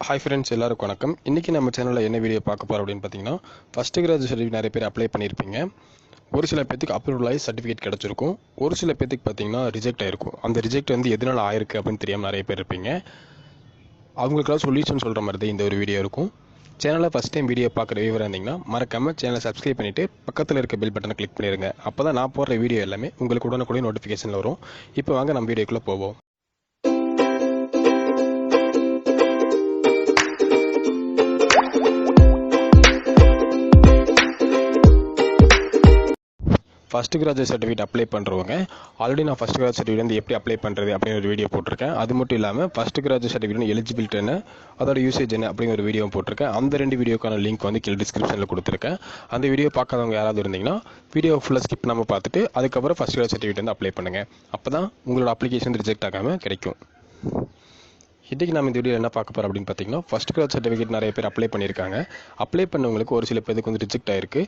Hi friends, எல்லாருக்கும் வணக்கம். இன்னைக்கு நம்ம சேனல்ல என்ன வீடியோ பார்க்க போறோம் அப்படினு பாத்தீங்கன்னா, ஃபர்ஸ்ட் கிராஜுவேட் சர்டிஃபிகேட் நிறைய பேர் அப்ளை பண்ணிருப்பீங்க. ஒரு சில பேருக்கு அப்ரூவல் ஆகி சர்டிஃபிகேட் கிடைச்சிருக்கும். ஒரு சில பேருக்கு பாத்தீங்கன்னா ரிஜெக்ட் ஆயிருக்கும். அந்த ரிஜெக்ட் வந்து எதனால ஆயிருக்கு அப்படினு தெரியாம நிறைய பேர் இருப்பீங்க. அவங்களுக்குலாம் சொல்யூஷன் சொல்ற மாதிரி தான் இந்த ஒரு வீடியோ இருக்கும். சேனலை ஃபர்ஸ்ட் டைம் வீடியோ பார்க்குற வியூவராக இருந்தீங்கன்னா மறக்காம சேனலை சப்ஸ்கிரைப் பண்ணிட்டு பக்கத்தில் இருக்க பெல் பட்டனை கிளிக் பண்ணிடுங்க. அப்பதான் நான் போடுற வீடியோ எல்லாமே உங்களுக்கு உடனுக்குடைய நோட்டிஃபிகேஷன் வரும். இப்போ வாங்க நம்ம வீடியோக்குள்ள போவோம். ஃபர்ஸ்ட் கிராஜுவேட் சர்டிஃபிகேட் அப்ளை பண்ணுறவங்க ஆல்ரெடி நான் ஃபர்ஸ்ட் கிராஜுவேட் சர்டிஃபிகேட் வந்து எப்படி அப்ளை பண்ணுறது அப்படின்னு ஒரு வீடியோ போட்டிருக்கேன். அது மட்டும் இல்லாமல் ஃபர்ஸ்ட் கிராஜுவேட் சர்டிஃபிகேட் எலிஜிபிலிட்டி என்ன, அதோட யூசேஜ் என்ன அப்படிங்கிற ஒரு வீடியோ போட்டிருக்கேன். அந்த ரெண்டு வீடியோக்கான லிங்க் வந்து கீழே டிஸ்கிரிப்ஷனில் கொடுத்துருக்கேன். அந்த வீடியோ பார்க்காதவங்க யாராவது இருந்தீங்கன்னா வீடியோ ஃபுல்லாக ஸ்கிப் பண்ணாமல் பார்த்துட்டு அதுக்கப்புறம் ஃபர்ஸ்ட் கிராஜுவேட் சர்டிஃபிகேட் வந்து அப்ளை பண்ணுங்கள். அப்போ தான் உங்களோட அப்ளிகேஷன் ரிஜெக்ட் ஆகாமல் கிடைக்கும். இன்றைக்கி நம்ம இந்த வீடியோ என்ன பார்க்க போகிறோம் அப்படின்னு பார்த்தீங்கன்னா, ஃபர்ஸ்ட் கிராஜுவேட் சர்டிஃபிகேட் நிறைய பேர் அப்ளை பண்ணியிருக்காங்க. அப்ளை பண்ணவங்களுக்கு ஒரு சில பேருக்கு வந்து ரிஜெக்ட் ஆயிருக்கு.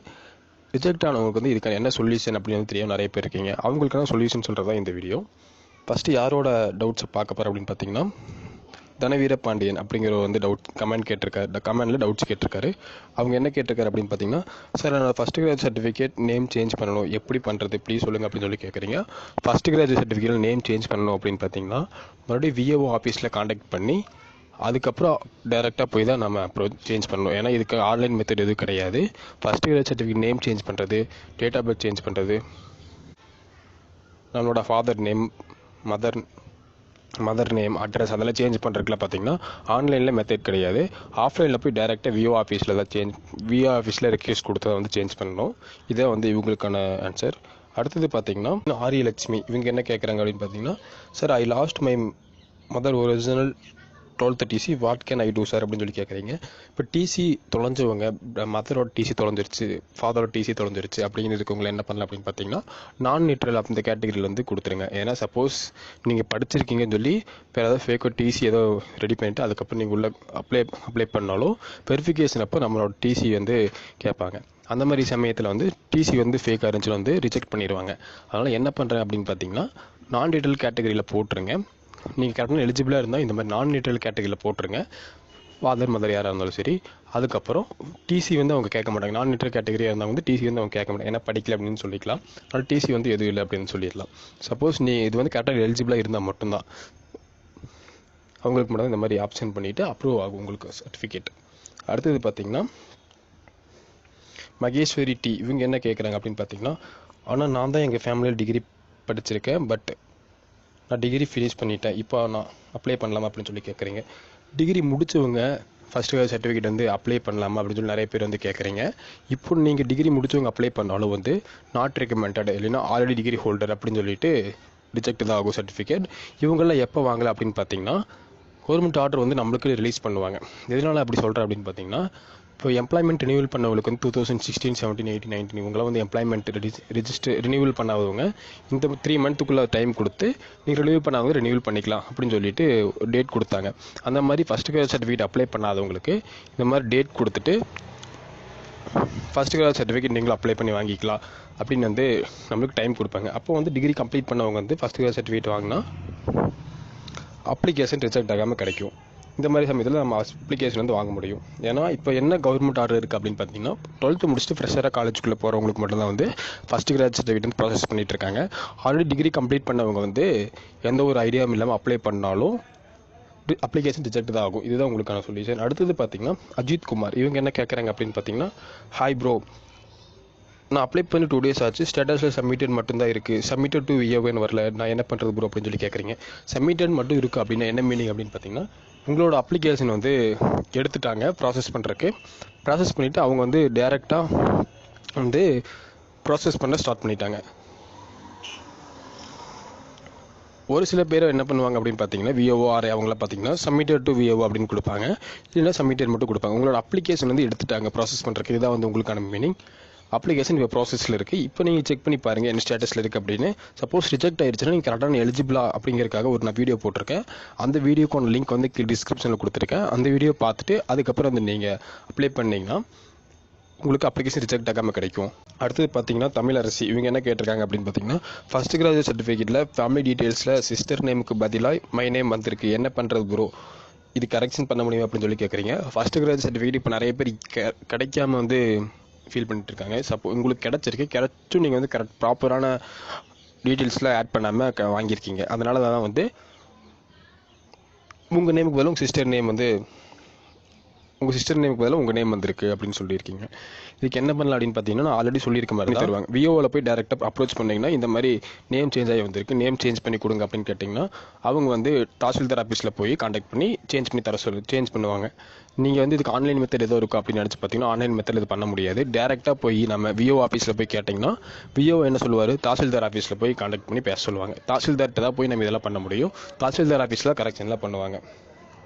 ரிஜெக்ட் ஆனவங்களுக்கு வந்து இதுக்கான என்ன சொல்யூஷன் அப்படின்னு தெரியும் நிறைய பேர் இருக்கீங்க. அவங்களுக்கான சொல்யூஷன் சொல்கிறதா இந்த வீடியோ. ஃபஸ்ட்டு யாரோட டவுட்ஸை பார்க்க போகிறோம் அப்படின்னு பார்த்தீங்கன்னா, தனவீர பாண்டியன் அப்படிங்கிற வந்து கமெண்ட் கேட்டிருக்காரு. கமெண்டில் டவுட்ஸ் கேட்டிருக்காரு. அவங்க என்ன கேட்டிருக்காரு அப்படின்னு பார்த்தீங்கன்னா, சார் நான் first graduate certificate name change பண்ணணும், எப்படி பண்ணுறது ப்ளீஸ் சொல்லுங்கள் அப்படின்னு சொல்லி கேட்குறீங்க. First graduate certificate name change பண்ணணும் அப்படின்னு பார்த்தீங்கன்னா, மறுபடியும் விஏஓ ஆஃபீஸில் காண்டாக்ட் பண்ணி அதுக்கப்புறம் டைரெக்டாக போய் தான் நம்ம சேஞ்ச் பண்ணணும். ஏன்னா இதுக்கு ஆன்லைன் மெத்தட் எதுவும் கிடையாது. First graduate certificate name change பண்ணுறது, டேட் ஆஃப் பர்த் சேஞ்ச் பண்ணுறது, நம்மளோட father name, mother name, address அதெல்லாம் சேஞ்ச் பண்ணுறதுக்குலாம் பார்த்தீங்கன்னா ஆன்லைனில் மெத்தட் கிடையாது. ஆஃப்லைனில் போய் டைரெக்டாக விஓ ஆஃபீஸில் தான் விஓ ஆஃபீஸில் ரெக்வெஸ்ட் கொடுத்து வந்து சேஞ்ச் பண்ணணும். இதை வந்து இவங்களுக்கான ஆன்சர். அடுத்தது பார்த்தீங்கன்னா ஆரியலட்சுமி இவங்க என்ன கேட்குறாங்க அப்படின்னு பார்த்தீங்கன்னா, sir I lost my mother original 12th TC what can I do sir அப்படின்னு சொல்லி கேட்குறீங்க. இப்போ டிசி தொலைஞ்சவங்க, மதரோட டிசி தொலைஞ்சிருச்சு, ஃபாதரோட டிசி தொலைஞ்சிருச்சு அப்படின்னு இருக்கவங்களை என்ன பண்ணலாம் அப்படின்னு பார்த்தீங்கன்னா, நான் நியூட்ரல் அந்த கேட்டகரியில் வந்து கொடுத்துருங்க. ஏன்னா சப்போஸ் நீங்கள் படிச்சிருக்கீங்கன்னு சொல்லி வேறு ஏதாவது ஃபேக்கோ டிசி ஏதோ ரெடி பண்ணிவிட்டு அதுக்கப்புறம் நீங்கள் உள்ள அப்ளை பண்ணாலும் வெரிஃபிகேஷன் அப்போ நம்மளோட டிசி வந்து கேட்பாங்க. அந்த மாதிரி சமயத்தில் வந்து டிசி வந்து ஃபேக்காக இருந்துச்சுன்னு வந்து ரிஜெக்ட் பண்ணிடுவாங்க. அதனால் என்ன பண்ணுறேன் அப்படின்னு பார்த்தீங்கன்னா, நான் டீட்டெயில் கேட்டகரியில் போட்டுருங்க. நீங்கள் கரெக்டாக எலிஜிபிளாக இருந்தால் இந்த மாதிரி நான் நியூட்ரல் கேட்டகரியில் போட்டுருங்க. ஃபாதர் மதர் யாராக இருந்தாலும் சரி. அதுக்கப்புறம் டிசி வந்து அவங்க கேட்க மாட்டாங்க. நான் நியூட்ரல் கேட்டகரியாக இருந்தால் வந்து டிசி வந்து அவங்க கேட்க மாட்டாங்க. ஏன்னா படிக்கல அப்படின்னு சொல்லிக்கலாம். அதனால் டிசி வந்து எதுவும் இல்லை அப்படின்னு சொல்லிடலாம். சப்போஸ் இது வந்து கரெக்டாக எலிஜிபிளாக இருந்தால் மட்டும்தான் அவங்களுக்கு மட்டும் இந்த மாதிரி ஆப்ஷன் பண்ணிவிட்டு அப்ரூவ் ஆகும் உங்களுக்கு சர்டிஃபிகேட். அடுத்தது பார்த்திங்கன்னா மகேஸ்வரி டி இவங்க என்ன கேட்குறாங்க அப்படின்னு பார்த்தீங்கன்னா, ஆனால் நான் தான் எங்கள் ஃபேமிலியில் டிகிரி படிச்சிருக்கேன், பட் நான் டிகிரி ஃபினிஷ் பண்ணிட்டேன், இப்போ நான் அப்ளை பண்ணலாமா அப்படின்னு சொல்லி கேட்குறீங்க. டிகிரி முடித்தவங்க ஃபஸ்ட் கிராஜுவேட் சர்டிஃபிகேட் வந்து அப்ளை பண்ணலாமா அப்படின்னு சொல்லி நிறைய பேர் வந்து கேட்குறீங்க. இப்போ நீங்கள் டிகிரி முடித்தவங்க அப்ளை பண்ணாலும் வந்து நாட் ரெக்கமெண்டட் இல்லைன்னா ஆல்ரெடி டிகிரி ஹோல்டர் அப்படின்னு சொல்லிட்டு ரிஜெக்ட் தான் ஆகும் சர்டிஃபிகேட். இவங்களாம் எப்போ வாங்கலாம் அப்படின்னு பார்த்தீங்கன்னா, கவர்மெண்ட் ஆர்டர் வந்து நம்மளுக்கு ரிலீஸ் பண்ணுவாங்க. எதனால் அப்படி சொல்கிறேன் அப்படின்னு பார்த்தீங்கன்னா, இப்போ எம்ப்ளாய்மெண்ட் ரினியூவல் பண்ணவங்களுக்கு வந்து 2016, 17, 18, 19 இவங்களாம் வந்து எம்ப்ளாய்மெண்ட் ரிஜிஸ்டர் ரினியூவல் பண்ணாதவங்க இந்த 3 மந்த்துக்குள்ளே டைம் கொடுத்து நீங்கள் ரினியூவல் பண்ணாதவங்க ரினியூவல் பண்ணிக்கலாம் அப்படின்னு சொல்லிட்டு டேட் கொடுத்தாங்க. அந்த மாதிரி ஃபஸ்ட் கிராஜுவேட் சர்டிஃபிகேட் அப்ளை பண்ணாதவங்களுக்கு இந்த மாதிரி டேட் கொடுத்துட்டு ஃபஸ்ட் கிராஜுவேட் சர்டிஃபிகேட் நீங்களும் அப்ளை பண்ணி வாங்கிக்கலாம் அப்படின்னு வந்து நம்மளுக்கு டைம் கொடுப்பாங்க. அப்போ வந்து டிகிரி கம்ப்ளீட் பண்ணவங்க வந்து ஃபஸ்ட் கிராஜுவேட் சர்டிஃபிகேட் வாங்கினா அப்ளிகேஷன் ரிஜெக்ட் ஆகாமல் கிடைக்கும். இந்த மாதிரி சமயத்தில் நம்ம அப்ளிகேஷன் வந்து வாங்க முடியும். ஏன்னா இப்போ என்ன கவர்மெண்ட் ஆர்டர் இருக்குது அப்படின்னு பார்த்தீங்கன்னா, 12th முடிச்சுட்டு ஃப்ரெஷராக காலேஜுக்குள்ளே போகிறவங்களுக்கு மட்டும்தான் வந்து ஃபஸ்ட் கிராஜுவேட் சர்டிஃபிகேட் வந்து ப்ராசஸ் பண்ணிட்டு இருக்காங்க. ஆல்ரெடி டிகிரி கம்ப்ளீட் பண்ணவங்க வந்து எந்த ஒரு ஐடியாவும் இல்லாமல் அப்ளை பண்ணாலும் அப்ளிகேஷன் ரிஜெக்ட் தான் ஆகும். இதுதான் உங்களுக்கான சொல்யூஷன். அடுத்தது பார்த்தீங்கன்னா அஜித் குமார் இவங்க என்ன கேட்குறாங்க அப்படின்னு பார்த்தீங்கன்னா, ஹாய் ப்ரோ, நான் அப்ளை பண்ணி 2 days ஆச்சு, ஸ்டேட்டஸில் சப்மிட்டட் மட்டும்தான் இருக்குது, சப்மிட்டட் டு விஏஓன்னு வரல, நான் என்ன பண்ணுறது ப்ரோ அப்படின்னு சொல்லி கேட்குறீங்க. சப்மிட்டட் மட்டும் இருக்குது அப்படின்னா என்ன மீனிங் அப்படின்னு பார்த்தீங்கன்னா, உங்களோட அப்ளிகேஷன் வந்து எடுத்துட்டாங்க ப்ராசஸ் பண்ணுறதுக்கு. ப்ராசஸ் பண்ணிவிட்டு அவங்க வந்து டைரெக்டாக வந்து ப்ராசஸ் பண்ண ஸ்டார்ட் பண்ணிட்டாங்க. ஒரு சில பேர் என்ன பண்ணுவாங்க அப்படின்னு பார்த்தீங்கன்னா, விஓஓ ஆர்ஐ அவங்களாம் பார்த்தீங்கன்னா சப்மிட்டட் டு விஓஓ அப்படின்னு கொடுப்பாங்க, இல்லைன்னா சப்மிட்டட் மட்டும் கொடுப்பாங்க. உங்களோட அப்ளிகேஷன் வந்து எடுத்துட்டாங்க ப்ராசஸ் பண்ணுறதுக்கு. இதுதான் வந்து உங்களுக்கான மீனிங். அப்ளிகேஷன் இப்போ ப்ராசஸில் இருக்குது. இப்போ நீங்கள் செக் பண்ணி பாருங்கள் என்ன ஸ்டேட்டஸில் இருக்குது அப்படின்னு. சப்போஸ் ரிஜெக்ட் ஆயிடுச்சுன்னா நீங்கள் கரெக்டான எலிஜிபிளா அப்படிங்கிறதுக்காக நான் வீடியோ போட்டிருக்கேன். அந்த வீடியோக்கான லிங்க் வந்து டிஸ்கிரிப்ஷனில் கொடுத்துருக்கேன். அந்த வீடியோ பார்த்துட்டு அதுக்கப்புறம் வந்து நீங்கள் அப்ளை பண்ணிங்கன்னா உங்களுக்கு அப்ளிகேஷன் ரிஜெக்ட் ஆகாமல் கிடைக்கும். அடுத்தது பார்த்தீங்கன்னா தமிழரசி இவங்க என்ன கேட்டிருக்காங்க அப்படின்னு பார்த்தீங்கன்னா, ஃபஸ்ட் கிராஜுவேட் சர்டிஃபிகேட்டில் ஃபேமிலி டீட்டெயில்ஸில் சிஸ்டர் நேமுக்கு பதிலாக மை நேம் வந்திருக்கு, என்ன பண்ணுறது ப்ரோ, இது கரெக்ஷன் பண்ண முடியும் அப்படின்னு சொல்லி கேட்குறீங்க. ஃபஸ்ட் கிராஜுவேட் சர்டிஃபிகேட் இப்போ நிறைய பேர் கிடைக்காம வந்து ஃபீல் பண்ணிட்டு இருக்காங்க. உங்களுக்கு கிடைச்சும் நீங்கள் வந்து ப்ராப்பரான டீட்டெயில்ஸ்லாம் ஆட் பண்ணாமல் வாங்கியிருக்கீங்க. அதனால தான் வந்து உங்கள் நேமுக்கு பதிலாக உங்கள் சிஸ்டர் நேமுக்கு பதிலாக உங்கள் நேம் வந்திருக்கு அப்படின்னு சொல்லியிருக்கீங்க. இதுக்கு என்ன பண்ணலாம் அப்படின்னு பார்த்தீங்கன்னா, நான் ஆல்ரெடி சொல்லியிருக்க மாதிரி தருவாங்க. விஓவில் போய் டேரெக்டாக அப்ரோச் பண்ணிங்கன்னா, இந்த மாதிரி நேம் சேஞ்ச் ஆகி வந்திருக்கு, நேம் சேஞ்ச் பண்ணி கொடுங்க அப்படின்னு கேட்டிங்கன்னா, அவங்க வந்து தாசில்தார் ஆஃபீஸில் போய் கான்டாக்ட் பண்ணி சேஞ்ச் பண்ணுவாங்க. நீங்கள் வந்து இதுக்கு ஆன்லைன் மெத்தட் ஏதோ இருக்கும் அப்படின்னு நினச்சி பார்த்தீங்கன்னா, ஆன்லைன் மெத்தட் இது பண்ண முடியாது. டேரெக்டாக போய் நம்ம விஓ ஆஃபீஸில் போய் கேட்டிங்கன்னா, விஓ என்ன சொல்லுவார், தாசில்தார் ஆஃபீஸில் போய் கான்டாக்ட் பண்ணி பேச சொல்லுவாங்க. தாசில்தார்கிட்ட தான் போய் நம்ம இதெல்லாம் பண்ண முடியும். தாசில்தார் ஆஃபீஸில் கரெக்ஷன்லாம் பண்ணுவாங்க.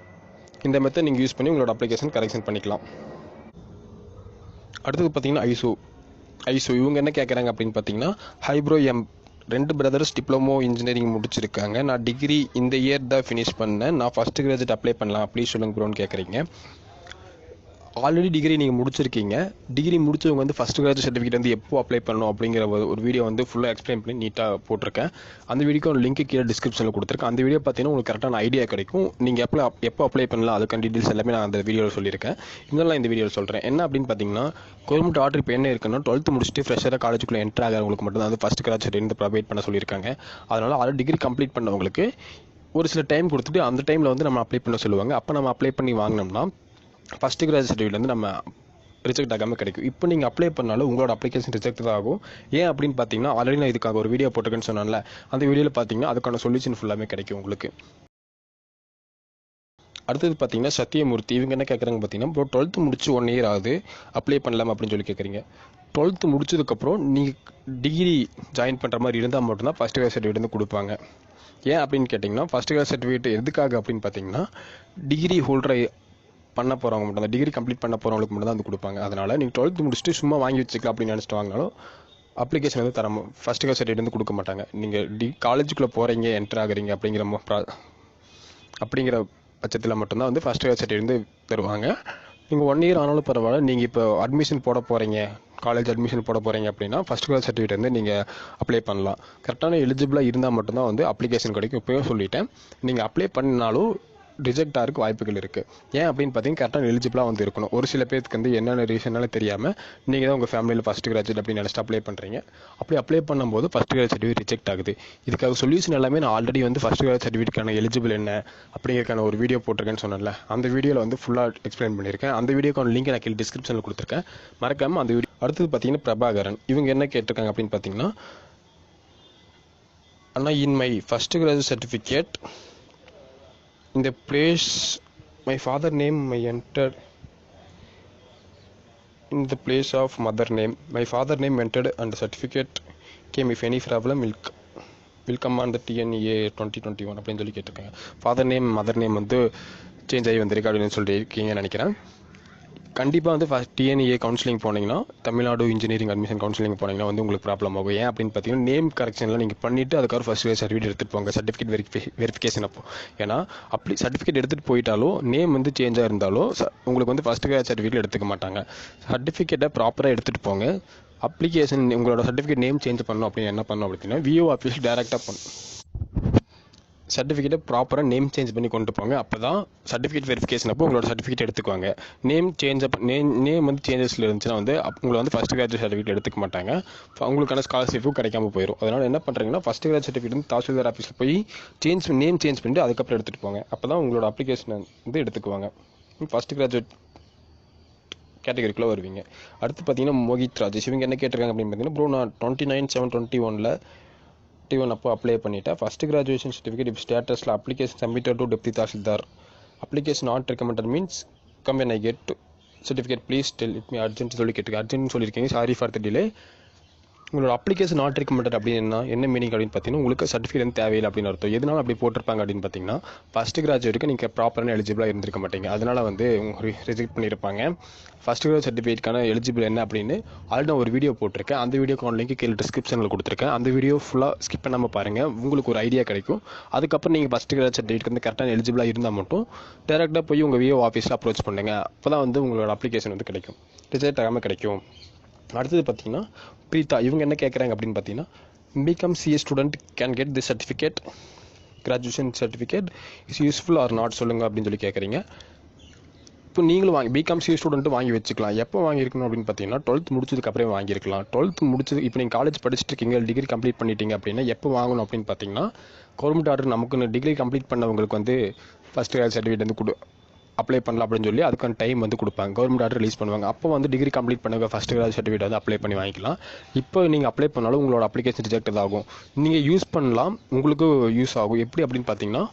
இந்த மெத்தட் நீங்கள் யூஸ் பண்ணி உங்களோட அப்ளிகேஷன் கரெக்ஷன் பண்ணிக்கலாம். அடுத்தது பார்த்தீங்கன்னா ஐசோ இவங்க என்ன கேட்குறாங்க அப்படின்னு பார்த்தீங்கன்னா, ஹைப்ரோ 2 பிரதர்ஸ் டிப்ளமோ இன்ஜினியரிங் முடிச்சிருக்காங்க. நான் டிகிரி இந்த இயர் தான் ஃபினிஷ் பண்ணேன். நான் ஃபஸ்ட் கிராஜுவேட் அப்ளை பண்ணலாம் ப்ளீஸ் சொல்லுங்க ப்ரோன்னு கேட்குறீங்க. ஆல்ரெடி டிகிரி நீங்கள் முடிச்சிருக்கீங்க. டிகிரி முடிச்சவங்க வந்து ஃபஸ்ட் கிராஜுவேட் சர்டிஃபிகேட் வந்து எப்போ அப்ளை பண்ணணும் அப்படிங்கிற ஒரு வீடியோ வந்து ஃபுல்லாக எக்ஸ்பிளைன் பண்ணி நீட்டாக போட்டிருக்கேன். அந்த வீடியோக்கு ஒரு லிங்க் கீழே டிஸ்கிரிப்ஷனில் கொடுத்துருக்கேன். அந்த வீடியோ பார்த்தீங்கன்னா உங்களுக்கு கரெக்டான ஐடியா கிடைக்கும். நீங்கள் எப்போ அப்ளை பண்ணலாம் அதுக்கான டீட்டெயில்ஸ் எல்லாமே நான் அந்த வீடியோவில் சொல்லியிருக்கேன். இதெல்லாம் இந்த வீடியோவில் சொல்கிறேன். என்ன அப்படின்னு பார்த்தீங்கன்னா, கவர்மெண்ட் ஆர்டர் இப்போ என்ன இருக்குன்னா, 12th முடிச்சுட்டு ஃப்ரெஷராக காலேஜுக்குள்ளே என்ட்ரு ஆகிறவங்களுக்கு மட்டும் தான் வந்து ஃபஸ்ட் கிராஜுவேட் வந்து ப்ரொவைட் பண்ண சொல்லியிருக்காங்க. அதனால் ஆல்ரெடி டிகிரி கம்ப்ளீட் பண்ணவங்களுக்கு ஒரு சில டைம் கொடுத்துட்டு அந்த டைமில் வந்து நம்ம அப்ளை பண்ண சொல்லுவாங்க. அப்போ நம்ம அப்ளை பண்ணி வாங்கினோம்னா ஃபஸ்ட் கிராஜுவேட் சர்டிஃபிகேட் வந்து நம்ம ரிஜெக்ட் ஆகாமல் கிடைக்கும். இப்போ நீங்கள் அப்ளை பண்ணாலும் உங்களோட அப்ளிகேஷன் ரிஜெக்ட் தான் ஆகும். ஏன் அப்படின்னு பார்த்தீங்கன்னா, ஆல்ரெடி நான் இதுக்காக ஒரு வீடியோ போட்டிருக்கேன்னு சொன்னால, அந்த வீடியோவில் பார்த்தீங்கன்னா அதுக்கான சொல்யூஷன் ஃபுல்லாமே கிடைக்கும் உங்களுக்கு. அடுத்தது பார்த்தீங்கன்னா சத்தியமூர்த்தி இவங்க என்ன கேட்குறாங்க பார்த்தீங்கன்னா, இப்போ 12th முடிச்சு 1 year ஆகுது, அப்ளை பண்ணலாம் அப்படின்னு சொல்லி கேட்குறீங்க. 12th முடிச்சதுக்கப்புறம் நீங்கள் டிகிரி ஜாயின் பண்ணுற மாதிரி இருந்தால் மட்டும்தான் ஃபஸ்ட் கிராஜுவேட் சர்டிஃபிகேட் வந்து கொடுப்பாங்க. ஏன் அப்படின்னு கேட்டிங்கன்னா, ஃபஸ்ட் கிராஜுவேட் சர்டிஃபிகேட் எதுக்காக அப்படின்னு பார்த்தீங்கன்னா, டிகிரி ஹோல்டரை பண்ண போகிறவங்க மட்டும் தான், டிகிரி கம்ப்ளீட் பண்ண போகிறவங்களுக்கு மட்டும் தான் வந்து கொடுப்பாங்க. அதனால் நீங்கள் 12th முடிச்சுட்டு சும்மா வாங்கி வச்சுக்கலாம் அப்படின்னு நினச்சிட்டு வாங்கினாலும் அப்ளிகேஷன் வந்து ஃபஸ்ட் கிராஜுவேட் சர்டிஃபிகேட் வந்து கொடுக்க மாட்டாங்க. நீங்கள் காலேஜுக்குள்ளே போகிறீங்க, என்டர் ஆகுறீங்க அப்படிங்கிற பட்சத்தில் மட்டும்தான் வந்து ஃபஸ்ட் கிராஜுவேட் சர்டிஃபிகேட் வந்து தருவாங்க. நீங்கள் 1 year ஆனாலும் பரவாயில்ல, நீங்கள் இப்போ அட்மிஷன் போட போகிறீங்க, காலேஜ் அட்மிஷன் போட போகிறீங்க அப்படின்னா ஃபஸ்ட் கிராஜுவேட் சர்டிஃபிகேட் வந்து நீங்கள் அப்ளை பண்ணலாம். கரெக்டான எலிஜிபிளாக இருந்தால் மட்டும்தான் வந்து அப்ளிகேஷன் கிடைக்கும். இப்போயே சொல்லிட்டேன், நீங்கள் அப்ளை பண்ணாலும் ரிஜெக்ட் ஆகிறதுக்கு வாய்ப்புகள் இருக்குது. ஏன் அப்படின்னு பார்த்தீங்கன்னா, கரெக்டான எலிஜிபிளாக வந்து இருக்கணும். ஒரு சில பேருக்கு வந்து என்னென்ன ரீசனாலும் தெரியாமல் நீங்கள் தான் உங்கள் ஃபேமிலியில் ஃபஸ்ட் கிராஜுவேட் அப்படின்னு நினச்சிட்டு அப்ளை பண்ணுறீங்க. அப்படி அப்ளை பண்ணும்போது ஃபஸ்ட் கிராஜுவேட் சர்டிஃபிகேட் ரிஜெக்ட் ஆகுது. இதுக்காக சொல்யூஷன் எல்லாமே நான் ஆல்ரெடி வந்து ஃபஸ்ட் கிராஜுவேட் சர்டிஃபிகேட்கான எலிஜிபிள் என்ன அப்படிங்கிறக்கான ஒரு வீடியோ போட்டிருக்கேன்னு சொன்னேன்ல, அந்த வீடியோவில் வந்து ஃபுல்லாக எக்ஸ்பிளைன் பண்ணியிருக்கேன். அந்த வீடியோக்கான லிங்க் நான் கீழே டிஸ்கிரிப்ஷனில் கொடுத்துருக்கேன், மறக்காமல் அந்த வீடியோ. அடுத்தது பார்த்தீங்கன்னா பிரபாகரன் இவங்க என்ன கேட்டிருக்காங்க அப்படின்னு பார்த்தீங்கன்னா, ஆனால் in my first graduate certificate in the place my father name I entered in the place of mother name, my father name entered and the certificate came. If any problem will come on the TNA 2021 அப்படின்னு சொல்லி கேட்டிருக்காங்க. Father name mother name வந்து change ஆகி வந்திருக்கு அப்படின்னு சொல்லியிருக்கீங்கன்னு நினைக்கிறேன். கண்டிப்பாக வந்து ஃபஸ்ட் டிஎன்ஏ கவுன்சிலிங் போனீங்கன்னா, தமிழ்நாடு இன்ஜினியரிங் அட்மிஷன் கவுன்சிலிங் போனீங்கன்னா வந்து உங்களுக்கு ப்ராப்ளம் ஆகும். ஏன் அப்படின்னு பார்த்தீங்கன்னா, நேம் கரெக்ஷன்லாம் நீங்கள் பண்ணிவிட்டு அதுக்காக ஃபஸ்ட் கிராஜுவேட் சர்டிஃபிகேட் எடுத்துகிட்டு போங்க, சர்டிஃபிகேட் வெரிஃபிகேஷன் அப்போ. ஏன்னா அப்படி சர்டிஃபிகேட் எடுத்துகிட்டு போயிட்டாலும் நேம் வந்து சேஞ்சாக இருந்தாலும் உங்களுக்கு வந்து ஃபஸ்ட் கிராஜுவேட் சர்டிஃபிகேட் எடுத்துக்க மாட்டாங்க. சர்டிஃபிகேட்டை ப்ராப்பராக எடுத்துகிட்டு போங்க. அப்ளிகேஷன் உங்களோட சர்டிஃபிகேட் நேம் சேஞ்ச் பண்ணணும் அப்படின்னு என்ன பண்ணணும் அப்படின்னா, விஓ ஆஃபீஸ் டேரெக்டாக பண்ணணும். சர்டிஃபிகேட்டை ப்ராப்பராக நேம் சேஞ்ச் பண்ணி கொண்டு போங்க. அப்போ தான் சர்டிஃபிகேட் வெரிஃபிகேஷன் அப்போ உங்களோட சர்டிஃபிகேட் எடுத்துக்குவாங்க. நேம் வந்து சேஞ்சஸில் இருந்துச்சுன்னா வந்து உங்களை வந்து ஃபஸ்ட் கிராஜுவேட் சர்டிஃபிகேட் எடுத்துக்க மாட்டாங்க. உங்களுக்கான ஸ்காலர்ஷிப்பும் கிடைக்காம போயிடும். அதனால் என்ன பண்ணுறீங்கன்னா, ஃபஸ்ட் கிராஜுவேட் சர்டிஃபிகேட் வந்து தாசில்தார் ஆஃபீஸில் போய் நேம் சேஞ்ச் பண்ணிட்டு அதுக்கப்புறம் எடுத்துகிட்டு போங்க. அப்போ தான் உங்களோட அப்ளிகேஷனை வந்து எடுத்துக்குவாங்க. ஃபஸ்ட் கிராஜுவேட் கேட்டகரிக்குள்ளே வருவீங்க. அடுத்து பார்த்தீங்கன்னா மோகித் ராஜேஷ் இவங்க என்ன கேட்டிருக்காங்க அப்படின்னு பார்த்தீங்கன்னா, ப்ரோ நான் 29/7/21 அப்போ அப்ளை பண்ணிட்டேன். ஃபஸ்ட் கிராஜுவேஷன் சர்டிஃபிகேட் இப்போ ஸ்டேட்டஸில் application submitted to deputy tahsildar, application not recommended means come when I get certificate please tell it me urgent சொல்லி கேட்டிருக்கேன். அர்ஜென்ட்னு சொல்லியிருக்கீங்க, சாரி ஃபார் த டிலே. உங்களோட அப்ளிகேஷன் நாட் ரெக்கமெண்டட் அப்படின்னு என்ன மீனிங் அப்படின்னு பார்த்தீங்கன்னா, உங்களுக்கு சர்டிஃபிகேட் வந்து தேவையில்லை அப்படின்னு அர்த்தம். எதனால அப்படி போட்டிருப்பாங்க அப்படின்னு பார்த்தீங்கன்னா, ஃபஸ்ட் கிராஜுவேட்டுக்கு நீங்கள் ப்ராப்பரான எலிஜிபிளாக இருந்திருக்க மாட்டீங்க. அதனால் வந்து ரிஜெக்ட் பண்ணியிருப்பாங்க. ஃபஸ்ட் கிராஜுவேட் சர்டிஃபிகேட்கான எலிஜிபிள் என்ன அப்படின்னு ஆல்ரெடி நான் ஒரு வீடியோ போட்டிருக்கேன். அந்த வீடியோக்கான லிங்க் கீழே டிஸ்கிரிப்ஷனில் கொடுத்துருக்கேன். அந்த வீடியோ ஃபுல்லாக ஸ்கிப் பண்ணாமல் பாருங்கள், உங்களுக்கு ஒரு ஐடியா கிடைக்கும். அதுக்கப்புறம் நீங்கள் ஃபஸ்ட் கிராஜுவேட் சர்டிஃபிகேட் வந்து கரெக்டான எலிஜிபிளாக இருந்தால் மட்டும் டேரெக்டாக போய் உங்கள் விஓ ஆஃபீஸில் அப்ரோச் பண்ணுங்கள். அப்போ தான் வந்து உங்களோட அப்ளிகேஷன் வந்து கிடைக்கும், ரிஜெக்ட் ஆகாமல் கிடைக்கும். அடுத்தது பார்த்தீங்கன்னா பிரீதா இவங்க என்ன கேட்குறாங்க அப்படின்னு பார்த்தீங்கன்னா, become CA student can get the certificate graduation certificate is useful or not சொல்லுங்கள் அப்படின்னு சொல்லி கேட்குறீங்க. இப்போ நீங்களும் பிகாம் சி ஸ்டூடெண்ட்டு வாங்கி வச்சுக்கலாம். எப்போ வாங்கியிருக்கணும் அப்படின்னு பார்த்தீங்கன்னா 12th முடிச்சதுக்கு அப்புறம் வாங்கியிருக்கலாம். 12th முடிச்சது இப்போ நீங்கள் காலேஜ் படிச்சுட்டு இருக்கீங்க, டிகிரி கம்ப்ளீட் பண்ணிட்டீங்க அப்படின்னா எப்போ வாங்கணும் அப்படின்னு பார்த்தீங்கன்னா, கவர்மெண்ட் ஆர்டர் நமக்கு டிகிரி கம்ப்ளீட் பண்ணவங்களுக்கு வந்து ஃபஸ்ட் கிராஜ் சர்டிஃபிகேட் வந்து அப்ளை பண்ணலாம் அப்படின்னு சொல்லி அதுக்கான டைம் வந்து கொடுப்பாங்க. கவர்மெண்ட் ஆர்டர் ரிலீஸ் பண்ணுவாங்க. அப்போ வந்து டிகிரி கம்ப்ளீட் பண்ணவங்க ஃபஸ்ட் கிராஜ் சர்டிஃபிகேட் வந்து அப்ளை பண்ணி வாங்கிக்கலாம். இப்போ நீங்கள் அப்ளை பண்ணாலும் உங்களோட அப்ளிகேஷன் ரிஜெக்ட் ஆகும். நீங்கள் யூஸ் பண்ணலாம், உங்களுக்கு யூஸ் ஆகும். எப்படி அப்படின்னு பார்த்தீங்கன்னா,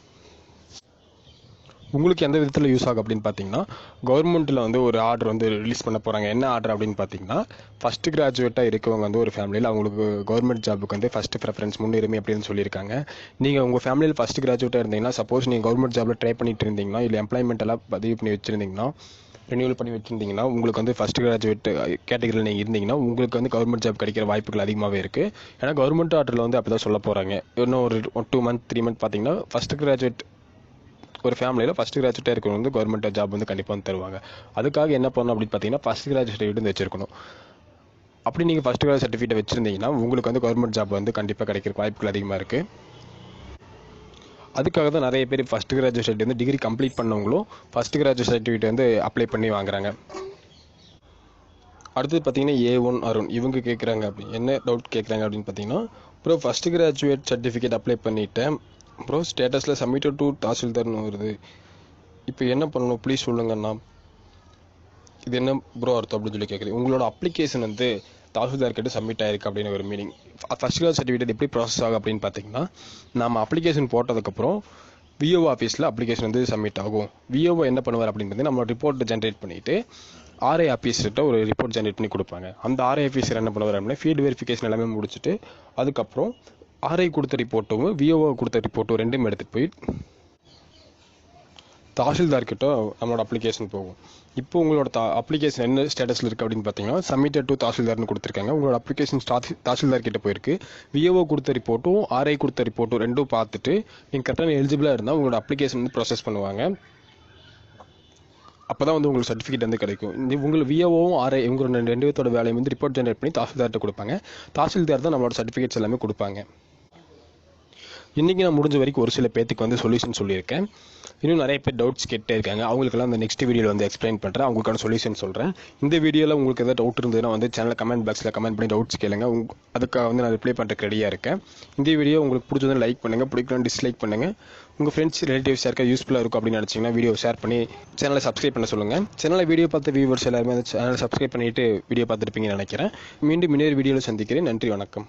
உங்களுக்கு எந்த விதத்தில் யூஸ் ஆகும் அப்படின்னு பார்த்தீங்கன்னா, கவர்மெண்ட்டில் வந்து ஒரு ஆர்டர் வந்து ரிலீஸ் பண்ண போகிறாங்க. என்ன ஆர்டர் அப்படின்னு பார்த்தீங்கன்னா, ஃபஸ்ட் கிராஜுவேட்டாக இருக்கவங்க வந்து ஒரு ஃபேமிலியில் அவங்களுக்கு கவர்மெண்ட் ஜாபுக்கு வந்து ஃபஸ்ட்டு ப்ரெஃபரன்ஸ் முன்னுரிமை அப்படின்னு சொல்லியிருக்காங்க. நீங்கள் உங்கள் ஃபேமிலியில் ஃபஸ்ட் கிராஜுவேட்டாக இருந்தீங்கன்னா, சப்போஸ் நீங்கள் கவர்மெண்ட் ஜாபில் ட்ரை பண்ணிட்டு இருந்தீங்கன்னா, இல்லை எம்ப்ளாய்மெண்ட் எல்லாம் பதிவு பண்ணி வச்சுருந்தீங்கன்னா, ரெனியூவல் பண்ணி வச்சுருந்தீங்கன்னா, உங்களுக்கு வந்து ஃபஸ்ட் கிராஜுவேட் கேட்டகரியில் நீங்கள் இருந்தீங்கன்னா உங்களுக்கு வந்து கவர்மெண்ட் ஜாப் கிடைக்கிற வாய்ப்புகள் அதிகமாகவே இருக்குது. ஏன்னா கவர்மெண்ட் ஆர்டரில் வந்து அப்படி தான் சொல்ல போகிறாங்க. இன்னும் ஒரு 2 month 3 month பார்த்தீங்கன்னா ஃபஸ்ட் கிராஜுவேட் ஒரு ஃபேமிலியில் ஃபஸ்ட் கிராஜுவேட்டாக இருக்கிறவங்க வந்து கவர்மெண்ட் ஜாப் வந்து கண்டிப்பாக வந்து தருவாங்க. அதுக்காக என்ன பண்ணணும் அப்படின்னு பார்த்தீங்கன்னா, ஃபஸ்ட் கிராஜுவேட் சர்டிஃபிகேட் வந்து வச்சிருக்கணும். அப்படி நீங்கள் ஃபஸ்ட் கிராஜுவேட் சர்டிஃபிகேட் வச்சுருந்தீங்கன்னா உங்களுக்கு வந்து கவர்மெண்ட் ஜாப் வந்து கண்டிப்பாக கிடைக்கிற வாய்ப்புகள் அதிகமாக இருக்குது. அதுக்காக தான் நிறைய பேர் ஃபஸ்ட் கிராஜுவேட் சர்டிஃபிகேட் வந்து டிகிரி கம்ப்ளீட் பண்ணவங்களும் ஃபஸ்ட் கிராஜுவேட் சர்டிஃபிகேட் வந்து அப்ளை பண்ணி வாங்குறாங்க. அடுத்தது பார்த்தீங்கன்னா A1 அருண் இவங்க கேட்குறாங்க. அப்படி என்ன டவுட் கேட்குறாங்க அப்படின்னு பார்த்தீங்கன்னா, bro first graduate certificate apply பண்ணிவிட்டேன் ப்ரோ, ஸ்டேட்டஸில் சப்மிட்டட் டு தாசில்தார்னு வருது. இப்போ என்ன பண்ணணும் ப்ளீஸ் சொல்லுங்கண்ணா. இது என்ன ப்ரோ அர்த்தம் அப்படின்னு சொல்லி கேட்குறேன். உங்களோட அப்ளிகேஷன் வந்து தாசில்தார் கிட்ட சப்மிட் ஆயிருக்கு அப்படின்னு ஒரு மீனிங். ஃபஸ்ட் கிராஜ் சர்டிஃபிகேட் எப்படி ப்ராசஸ் ஆகும் அப்படின்னு பார்த்தீங்கன்னா, நம்ம அப்ளிகேஷன் போட்டதுக்கப்புறம் விஓ ஆஃபீஸில் அப்ளிகேஷன் வந்து சப்மிட் ஆகும். விஓ என்ன பண்ணுவார் அப்படின்னு பார்த்தீங்கன்னா, நம்ம ரிப்போர்ட் ஜென்ரேட் பண்ணிவிட்டு ஆர்ஐ ஆஃபீஸர்கிட்ட ஒரு ரிப்போர்ட் ஜென்ரேட் பண்ணி கொடுப்பாங்க. அந்த ஆர்ஐ ஆஃபீஸர் என்ன பண்ணுவார் அப்படின்னா, ஃபீல்டு வெரிஃபிகேஷன் எல்லாமே முடிச்சுட்டு அதுக்கப்புறம் ஆர்ஐ கொடுத்த ரிப்போர்ட்டும் விஓஓ கொடுத்த ரிப்போர்ட்டும் ரெண்டும் எடுத்துகிட்டு போய் தாசில்தார்கிட்ட நம்மளோட அப்ளிகேஷன் போகும். இப்போ உங்களோட அப்ளிகேஷன் என்ன ஸ்டேட்டஸில் இருக்குது அப்படின்னு பார்த்தீங்கன்னா, சப்மிட்டட் டு தாசில்தார்னு கொடுத்துருக்காங்க. உங்களோட அப்ளிகேஷன் தாசில்தார் கிட்ட போயிருக்கு. விஓஓ கொடுத்த ரிப்போர்ட்டும் ஆர்ஐ கொடுத்த ரிப்போர்ட்டும் ரெண்டும் பார்த்துட்டு நீங்கள் கரெக்டான எலிஜிபிளாக இருந்தால் உங்களோட அப்ளிகேஷன் வந்து ப்ராசஸ் பண்ணுவாங்க. அப்போ தான் வந்து உங்களுக்கு சர்டிஃபிகேட் வந்து கிடைக்கும். உங்களுக்கு விஓவும் ஆர்ஐ இவங்க ரெண்டு பேர்த்தோட வேலையை வந்து ரிப்போர்ட் ஜென்ரேட் பண்ணி தாசில்தார்கிட்ட கொடுப்பாங்க. தாசில்தார் தான் நம்மளோட சர்டிஃபிகேட்ஸ் எல்லாமே கொடுப்பாங்க. இன்றைக்கி நான் முடிஞ்ச வரைக்கும் ஒரு சில பேத்துக்கு வந்து சொல்யூஷன் சொல்லியிருக்கேன். இன்னும் நிறைய பேர் டவுட்ஸ் கேட்டே இருக்காங்க. அவங்களுக்கெல்லாம் அந்த நெக்ஸ்ட் வீடியோவில் வந்து எக்ஸ்பிளைன் பண்ணுறேன், அவங்களுக்கான சொல்யூஷன் சொல்கிறேன். இந்த வீடியோவில் உங்களுக்கு எதாவது டவுட் இருந்ததுன்னா வந்து சேனல் கமெண்ட் பாக்ஸில் கமெண்ட் பண்ணி டவுட்ஸ் கேளுங்க. அதுக்காக வந்து நான் ரிப்ளை பண்ணுறதுக்கு ரெடியாக இருக்கேன். இந்த வீடியோ உங்களுக்கு பிடிச்சதுன்னு லைக் பண்ணுங்கள், பிடிக்கணும் டிஸ்லைக் பண்ணுங்கள். உங்கள் ஃப்ரெண்ட்ஸ் ரிலேட்டிவ்ஸ் யாருக்கா யூஸ்ஃபுல்லாக இருக்கும் அப்படின்னு நினச்சிங்கன்னா வீடியோ ஷேர் பண்ணி சேனலை சப்ஸ்கிரைப் பண்ண சொல்லுங்கள். சேனலை வீடியோ பார்த்த வியூவர்ஸ் எல்லாருமே அந்த சேனலை சப்ஸ்கிரைப் பண்ணிவிட்டு வீடியோ பார்த்துருப்பீங்கன்னு நினைக்கிறேன். மீண்டும் இன்னொரு வீடியோவில் சந்திக்கிறேன். நன்றி, வணக்கம்.